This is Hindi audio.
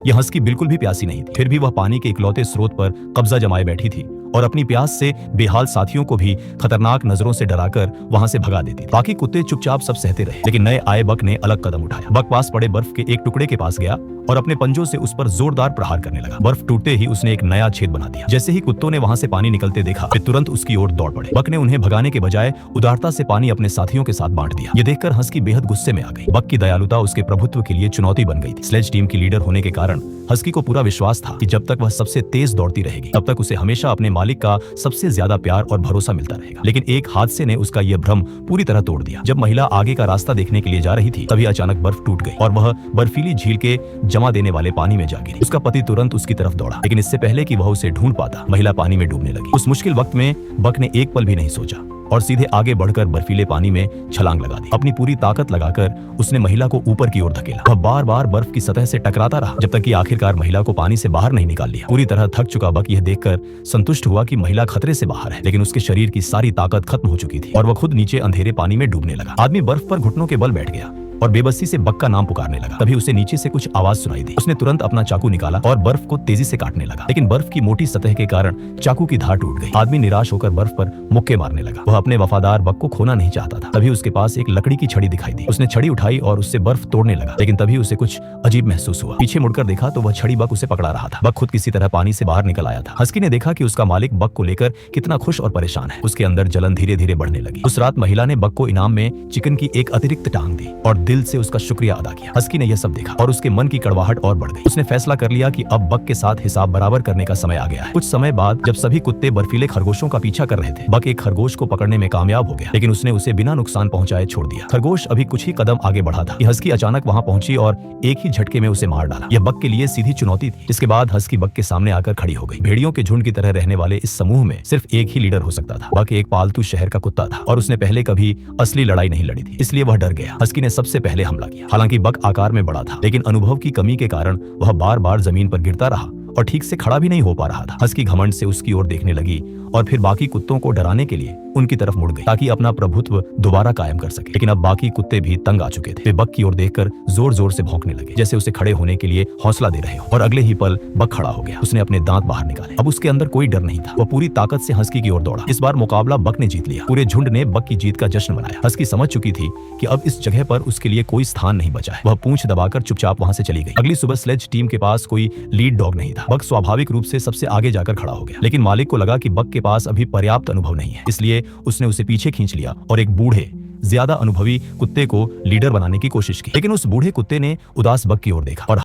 यह हस्की बिल्कुल भी प्यासी नहीं थी, फिर भी वह पानी के इकलौते स्रोत पर कब्जा जमाए बैठी थी और अपनी प्यास से बेहाल साथियों को भी खतरनाक नजरों से डराकर वहां से भगा देती थी। बाकी कुत्ते चुपचाप सब सहते रहे, लेकिन नए आए बक ने अलग कदम उठाया। बक पास पड़े बर्फ के एक टुकड़े के पास गया और अपने पंजों से उस पर जोरदार प्रहार करने लगा। बर्फ टूटते ही उसने एक नया छेद बना दिया। जैसे ही कुत्तों ने वहां से पानी निकलते देखा, वे तुरंत उसकी ओर दौड़ पड़े। बक ने उन्हें भगाने के बजाय उदारता से पानी अपने साथियों के साथ बांट दिया। ये देखकर हस्की बेहद गुस्से में आ गई। बक की दयालुता उसके प्रभुत्व के लिए चुनौती बन गई थी। स्लेज टीम की लीडर होने के कारण हस्की को पूरा विश्वास था कि जब तक वह सबसे तेज दौड़ती रहेगी, तब तक उसे हमेशा अपने मालिक का सबसे ज्यादा प्यार और भरोसा मिलता रहेगा। लेकिन एक हादसे ने उसका यह भ्रम पूरी तरह तोड़ दिया। जब महिला आगे का रास्ता देखने के लिए जा रही थी, तभी अचानक बर्फ टूट गई और वह बर्फीली झील के जमा देने वाले पानी में जा गिरी। उसका पति तुरंत उसकी तरफ दौड़ा, लेकिन इससे पहले कि वह उसे ढूंढ पाता, महिला पानी में डूबने लगी। उस मुश्किल वक्त में बक ने एक पल भी नहीं सोचा और सीधे आगे बढ़कर बर्फीले पानी में छलांग लगा दी। अपनी पूरी ताकत लगाकर उसने महिला को ऊपर की ओर धकेला। वह बार बार बर्फ की सतह से टकराता रहा, जब तक कि आखिरकार महिला को पानी से बाहर नहीं निकाल लिया। पूरी तरह थक चुका बक यह देखकर संतुष्ट हुआ कि महिला खतरे से बाहर है, लेकिन उसके शरीर की सारी ताकत खत्म हो चुकी थी और वह खुद नीचे अंधेरे पानी में डूबने लगा। आदमी बर्फ पर घुटनों के बल बैठ गया और बेबसी से बक का नाम पुकारने लगा। तभी उसे नीचे से कुछ आवाज सुनाई दी। उसने तुरंत अपना चाकू निकाला और बर्फ को तेजी से काटने लगा, लेकिन बर्फ की मोटी सतह के कारण चाकू की धार टूट गई। आदमी निराश होकर बर्फ पर मुक्के मारने लगा। वह अपने वफादार बक को खोना नहीं चाहता था। तभी उसके पास एक लकड़ी की छड़ी दिखाई दी। उसने छड़ी उठाई और उससे बर्फ तोड़ने लगा, लेकिन तभी उसे कुछ अजीब महसूस हुआ। पीछे मुड़कर देखा तो वह छड़ी बक उसे पकड़ा रहा था। बक खुद किसी तरह पानी से बाहर निकल आया था। हस्की ने देखा कि उसका मालिक बक को लेकर कितना खुश और परेशान है। उसके अंदर जलन धीरे धीरे बढ़ने लगी। उस रात महिला ने बक को इनाम में चिकन की एक अतिरिक्त टांग दी और दिल से उसका शुक्रिया अदा किया। हस्की ने यह सब देखा और उसके मन की कड़वाहट और बढ़ गई। उसने फैसला कर लिया कि अब बक के साथ हिसाब बराबर करने का समय आ गया है। कुछ समय बाद जब सभी कुत्ते बर्फीले खरगोशों का पीछा कर रहे थे, बक एक खरगोश को पकड़ने में कामयाब हो गया, लेकिन उसने उसे बिना नुकसान पहुंचाए छोड़ दिया। खरगोश अभी कुछ ही कदम आगे बढ़ा था कि हस्की अचानक वहां पहुंची और एक ही झटके में उसे मार डाला। यह बक के लिए सीधी चुनौती थी। इसके बाद हस्की बक के सामने आकर खड़ी हो गई। भेड़ियों के झुंड की तरह रहने वाले इस समूह में सिर्फ एक ही लीडर हो सकता था। बक एक पालतू शहर का कुत्ता था और उसने पहले कभी असली लड़ाई नहीं लड़ी थी, इसलिए वह डर गया। हस्की ने सबसे पहले हमला किया। हालांकि बक आकार में बड़ा था, लेकिन अनुभव की कमी के कारण वह बार बार जमीन पर गिरता रहा और ठीक से खड़ा भी नहीं हो पा रहा था। हस्की घमंड से उसकी ओर देखने लगी और फिर बाकी कुत्तों को डराने के लिए उनकी तरफ मुड़ गई ताकि अपना प्रभुत्व दोबारा कायम कर सके। लेकिन अब बाकी कुत्ते भी तंग आ चुके थे। वे बक की ओर देखकर जोर जोर से भौंकने लगे, जैसे उसे खड़े होने के लिए हौसला दे रहे हो। और अगले ही पल बक खड़ा हो गया। उसने अपने दांत बाहर निकाले। अब उसके अंदर कोई डर नहीं था। वह पूरी ताकत से हस्की की ओर दौड़ा। इस बार मुकाबला बक ने जीत लिया। पूरे झुंड ने बक की जीत का जश्न मनाया। हस्की समझ चुकी थी कि अब इस जगह पर उसके लिए कोई स्थान नहीं बचा है। वह पूंछ दबाकर चुपचाप वहां से चली गई। अगली सुबह स्लेज टीम के पास कोई लीड डॉग नहीं था। बक स्वाभाविक रूप से सबसे आगे जाकर खड़ा हो गया, लेकिन मालिक को लगा कि बक के पास अभी पर्याप्त अनुभव नहीं है, इसलिए उसने उसे पीछे खींच लिया और एक बूढ़े ज्यादा अनुभवी कुत्ते को लीडर बनाने की कोशिश की। लेकिन उस बूढ़े कुत्ते ने उदास बक की ओर देखा और